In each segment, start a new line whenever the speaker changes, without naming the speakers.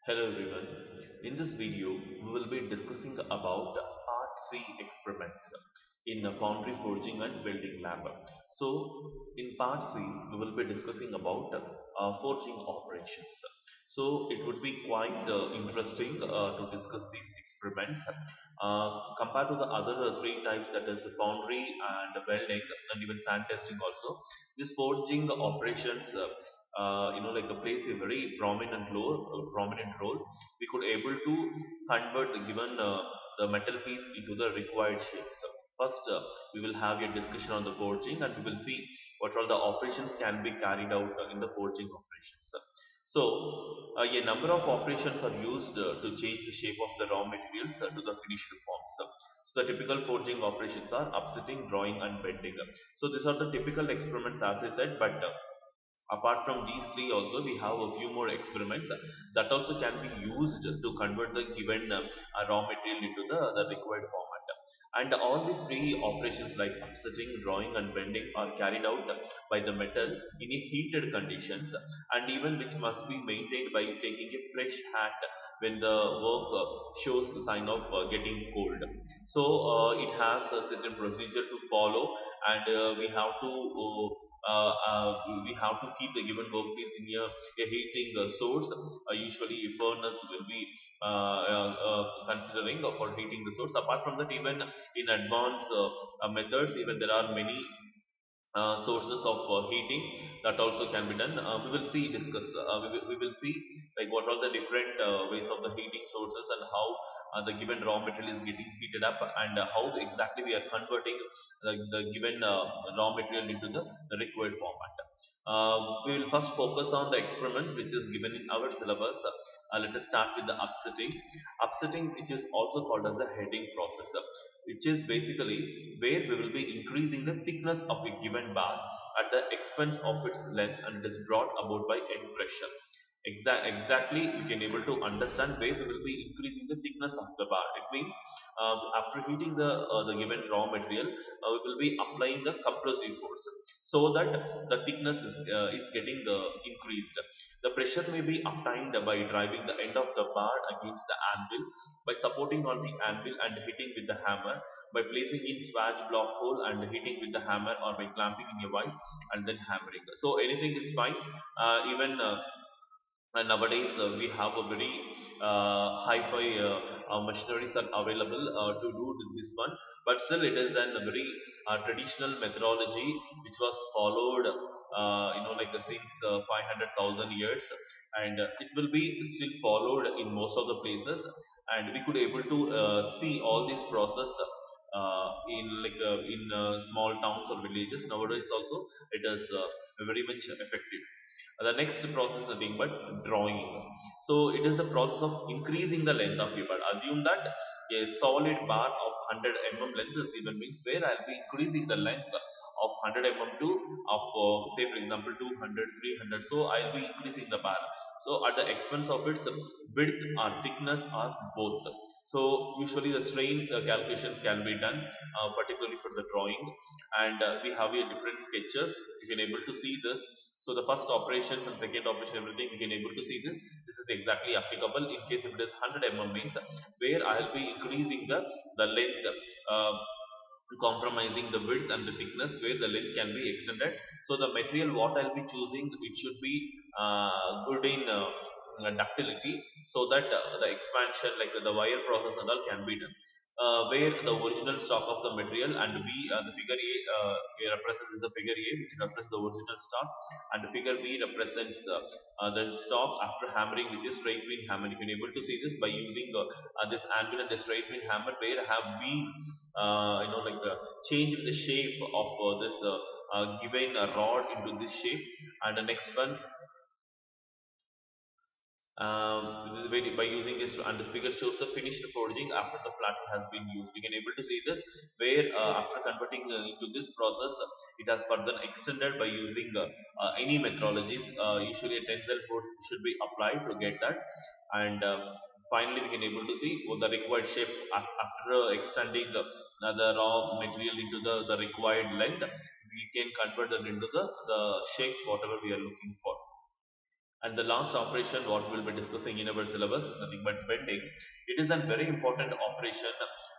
Hello everyone. In this video, we will be discussing about Part C experiments in a foundry forging and welding lab. So, in Part C, we will be discussing about forging operations. So, it would be quite interesting to discuss these experiments compared to the other three types, that is foundry and welding and even sand testing also. These forging operations plays a very prominent role. We could able to convert the given the metal piece into the required shapes. First, we will have a discussion on the forging, and we will see what all the operations can be carried out in the forging operations. So, a number of operations are used to change the shape of the raw materials to the finished forms. So, the typical forging operations are upsetting, drawing, and bending. So, these are the typical experiments, as I said, but apart from these three also we have a few more experiments that also can be used to convert the given raw material into the required format. And all these three operations like upsetting, drawing and bending are carried out by the metal in a heated conditions, and even which must be maintained by taking a fresh hat when the work shows the sign of getting cold. So it has a certain procedure to follow, and we have to keep the given workpiece in a heating source. Usually, a furnace will be considering for heating the source. Apart from that, even in advanced methods, even there are many sources of heating that also can be done. We will see discuss. We will see like what are the different ways of the heating sources, and how the given raw material is getting heated up, and how exactly we are converting the given raw material into the required format. We will first focus on the experiments which is given in our syllabus. Let us start with the upsetting. Upsetting, which is also called as the heading process, which is basically where we will be increasing the thickness of a given bar at the expense of its length, and it is brought about by end pressure. Exactly, we can able to understand where we will be increasing the thickness of the bar. It means after heating the given raw material, we will be applying the compressive force so that the thickness is getting increased. The pressure may be obtained by driving the end of the bar against the anvil, by supporting on the anvil and hitting with the hammer, by placing in swage block hole and hitting with the hammer, or by clamping in a vise and then hammering. So anything is fine. Even and nowadays we have a very hi-fi machineries are available to do this one, but still it is a very traditional methodology which was followed since 500,000 years, and it will be still followed in most of the places, and we could able to see all this process in small towns or villages. Nowadays also it is very much effective. The next process is nothing but drawing. So it is the process of increasing the length of your bar. Assume that a solid bar of 100 length is even means where I'll be increasing the length of 100 to of say for example 200, 300. So I'll be increasing the bar. So at the expense of its width or thickness or both. So usually the strain calculations can be done, particularly for the drawing, and we have a different sketches. You can able to see this. So the first operations and second operation, everything we can able to see this. This is exactly applicable in case if it is 100 means where I'll be increasing the length, compromising the width and the thickness where the length can be extended. So the material what I'll be choosing, it should be good in ductility, so that the expansion like the wire process and all can be done. Where the original stock of the material, and B, the figure A represents the figure A, which represents the original stock, and the figure B represents the stock after hammering with a straight pin hammer. You can able to see this by using this anvil and the straight pin hammer, where I have been changed the shape of this given rod into this shape. And the next one, by using this, and the figure shows the finished forging after the flatten has been used. You can able to see this where after converting into this process, it has further extended by using any methodologies. Usually a tensile force should be applied to get that, and finally we can able to see the required shape after extending the raw material into the required length. We can convert that into the shapes whatever we are looking for. And the last operation what we will be discussing in our syllabus is nothing but bending. It is a very important operation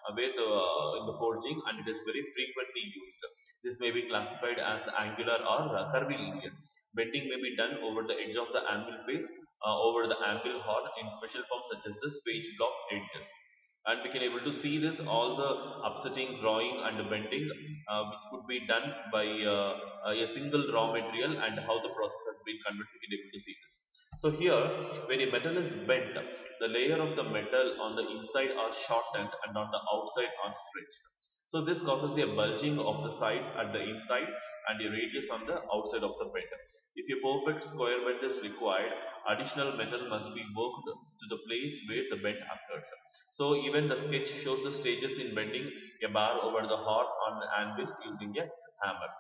in the forging, and it is very frequently used. This may be classified as angular or curvilinear. Bending may be done over the edge of the anvil face, over the anvil horn in special forms such as the swage block edges. And we can able to see this all the upsetting, drawing and bending which could be done by a single raw material, and how the process has been converted, we can able to see this. So here, when a metal is bent, the layer of the metal on the inside are shortened and on the outside are stretched. So this causes a bulging of the sides at the inside and a radius on the outside of the bend. If a perfect square bend is required, additional metal must be worked to the place where the bend occurs. So even the sketch shows the stages in bending a bar over the horn on an anvil using a hammer.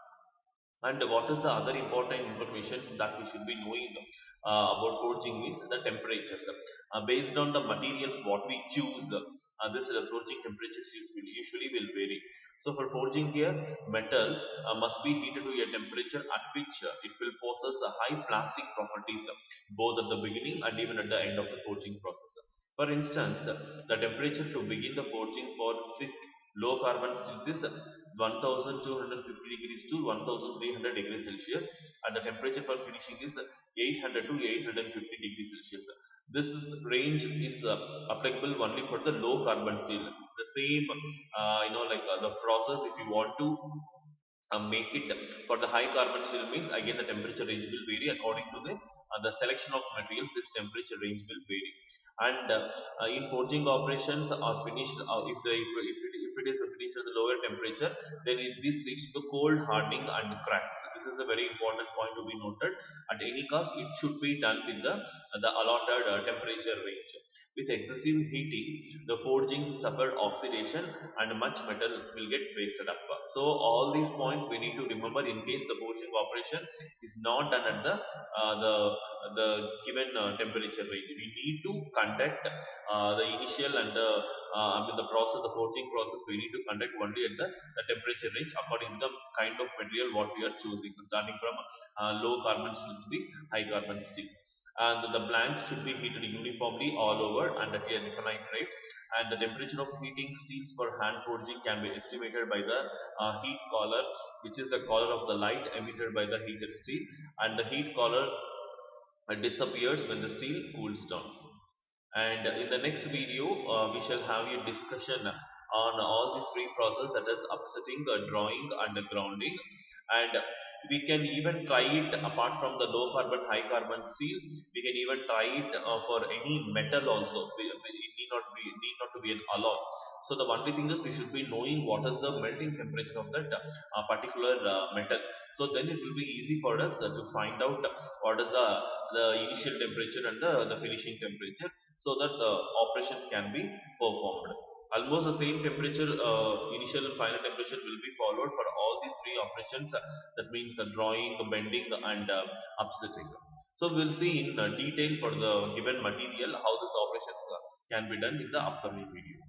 And what is the other important information that we should be knowing about forging is the temperatures. Based on the materials what we choose, this forging temperatures usually will vary. So for forging here, metal must be heated to a temperature at which it will possess a high plastic properties both at the beginning and even at the end of the forging process. For instance, the temperature to begin the forging for SIFT low carbon steels is 1250 degrees to 1300 degrees Celsius, and the temperature for finishing is 800 to 850 degrees Celsius. This range is applicable only for the low carbon steel. The same, the process, if you want to make it for the high carbon steel means again the temperature range will vary according to the selection of materials. This temperature range will vary, and in forging operations are finished if it is finished at the lower temperature, then this leads to the cold hardening and cracks. This is a very important point to be noted. At any cost, it should be done with the allotted temperature range. With excessive heating, the forgings suffer oxidation and much metal will get wasted up. So all these points we need to remember in case the forging operation is not done at the given temperature range. We need to conduct the initial and the process, the forging process, we need to conduct only at the temperature range according to the kind of material what we are choosing, starting from low carbon steel to the high carbon steel. And the blanks should be heated uniformly all over and at a definite rate. And the temperature of heating steels for hand forging can be estimated by the heat color, which is the color of the light emitted by the heated steel, and the heat color disappears when the steel cools down. And in the next video, we shall have a discussion on all these three processes, that is upsetting, drawing and grounding. And we can even try it apart from the low carbon, high carbon steel. We can even try it for any metal also. It need not to be an alloy. So the only thing is we should be knowing what is the melting temperature of that particular metal. So then it will be easy for us to find out what is the initial temperature and the finishing temperature, so that the operations can be performed. Almost the same temperature, initial and final temperature will be followed for all these three operations. That means drawing, bending, and upsetting. So we'll see in detail for the given material how this operations can be done in the upcoming video.